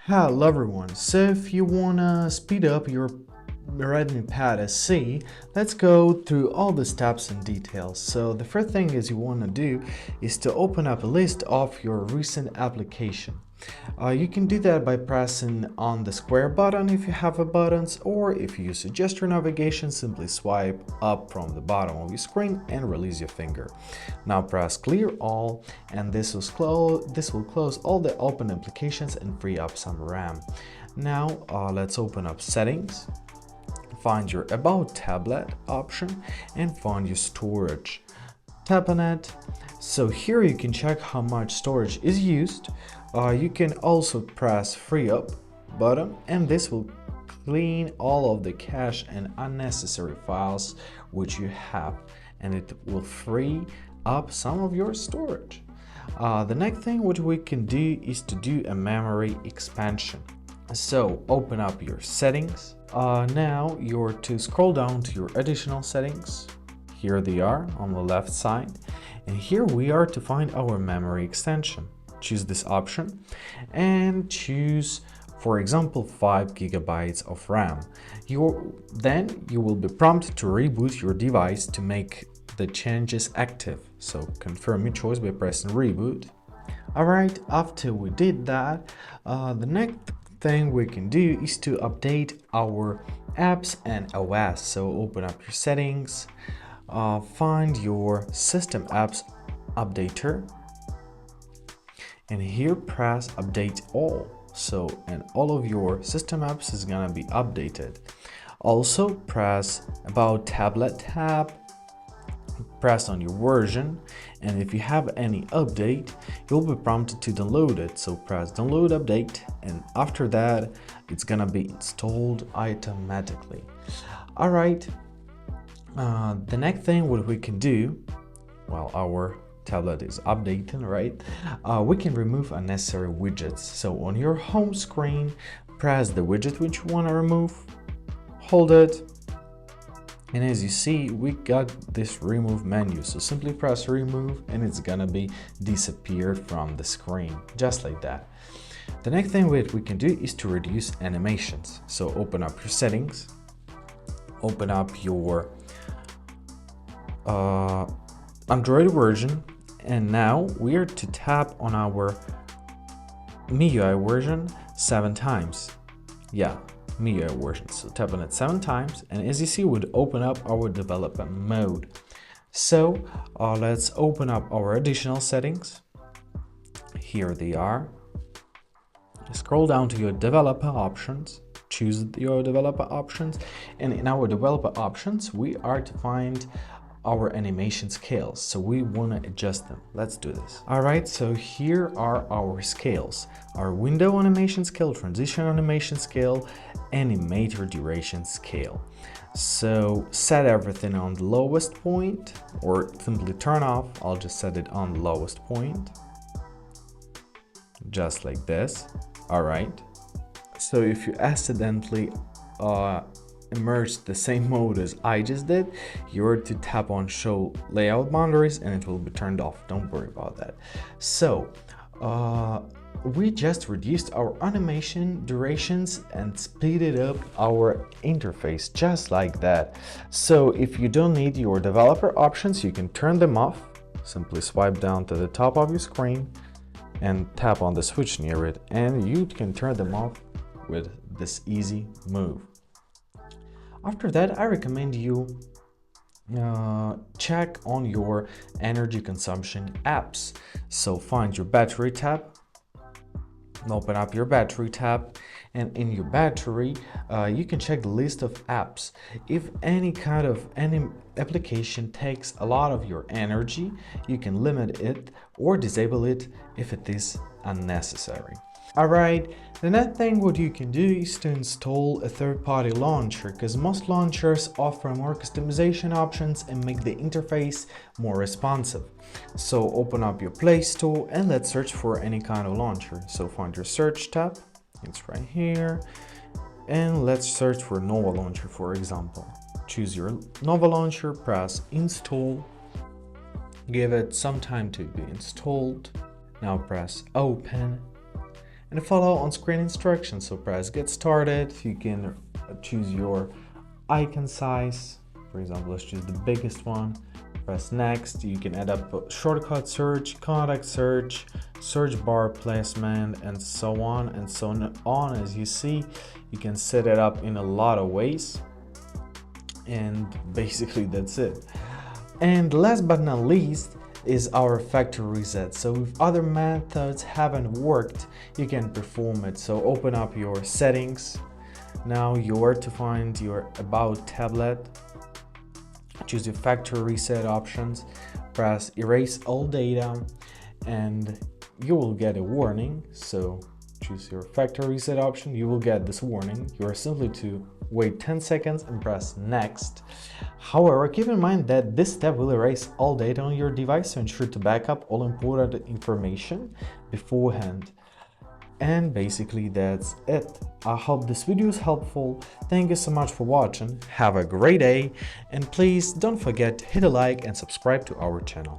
Hello everyone, so if you wanna speed up your Redmi Pad SE, let's go through all the steps and details. So the first thing is you wanna do is to open up a list of your recent application. You can do that by pressing on the square button if you have a buttons, or if you use a gesture navigation, simply swipe up from the bottom of your screen and release your finger. Now press clear all, and this will close all the open applications and free up some RAM. Now let's open up settings, find your about tablet option and find your storage. Tap on it. So here you can check how much storage is used. You can also press free up button, and this will clean all of the cache and unnecessary files which you have, and it will free up some of your storage. The next thing what we can do is to do a memory expansion. So open up your settings. Now you're to scroll down to your additional settings. Here they are on the left side, and here we are to find our memory extension. Choose this option and choose, for example, 5 GB of RAM. Then you will be prompted to reboot your device to make the changes active. So confirm your choice by pressing reboot. Alright, after we did that, the next thing we can do is to update our apps and OS. So open up your settings, find your system apps updater, and here press update all. So and all of your system apps is gonna be updated. Also press about tablet tab, press on your version, and if you have any update you'll be prompted to download it. So press download update, and after that it's gonna be installed automatically. All right, the next thing what we can do while our tablet is updating, right, we can remove unnecessary widgets. So on your home screen, press the widget which you want to remove, hold it, and as you see we got this remove menu. So simply press remove and it's gonna be disappeared from the screen, just like that. The next thing we can do is to reduce animations. So open up your settings, open up your Android version, and now we are to tap on our MIUI version 7 times. Yeah, MIUI version. So tap on it 7 times, and as you see, it would open up our development mode. So let's open up our additional settings. Here they are. Scroll down to your developer options, choose your developer options, and in our developer options, we are to find our animation scales. So we want to adjust them. Let's do this. All right, so here are our scales: our window animation scale, transition animation scale, animator duration scale. So set everything on the lowest point, or simply turn off. I'll just set it on the lowest point, just like this. All right, so if you accidentally emerge the same mode as I just did, you're to tap on show layout boundaries and it will be turned off. Don't worry about that. So we just reduced our animation durations and speeded up our interface, just like that. So if you don't need your developer options, you can turn them off. Simply swipe down to the top of your screen and tap on the switch near it, and you can turn them off with this easy move. After that, I recommend you check on your energy consumption apps. So find your battery tab, open up your battery tab, and in your battery you can check the list of apps. If any application takes a lot of your energy, you can limit it or disable it if it is unnecessary. Alright, the next thing what you can do is to install a third-party launcher, because most launchers offer more customization options and make the interface more responsive. So open up your Play Store and let's search for any kind of launcher. So find your search tab, it's right here, and let's search for Nova Launcher, for example. Choose your Nova Launcher, press install, give it some time to be installed. Now press open. and follow on-screen instructions. So press get started. You can choose your icon size. For example, let's choose the biggest one. Press next. You can add up a shortcut search, contact search, search bar placement, and so on and so on. As you see, you can set it up in a lot of ways, and basically that's it. And last but not least is our factory reset. So if other methods haven't worked, you can perform it. So open up your settings. Now you're to find your about tablet. Choose your factory reset options, press erase all data, and you will get a warning. So choose your factory reset option, you will get this warning. You are simply to wait 10 seconds and press next. However, keep in mind that this step will erase all data on your device, so ensure to back up all important information beforehand. And basically that's it. I hope this video is helpful. Thank you so much for watching. Have a great day, and please don't forget to hit a like and subscribe to our channel.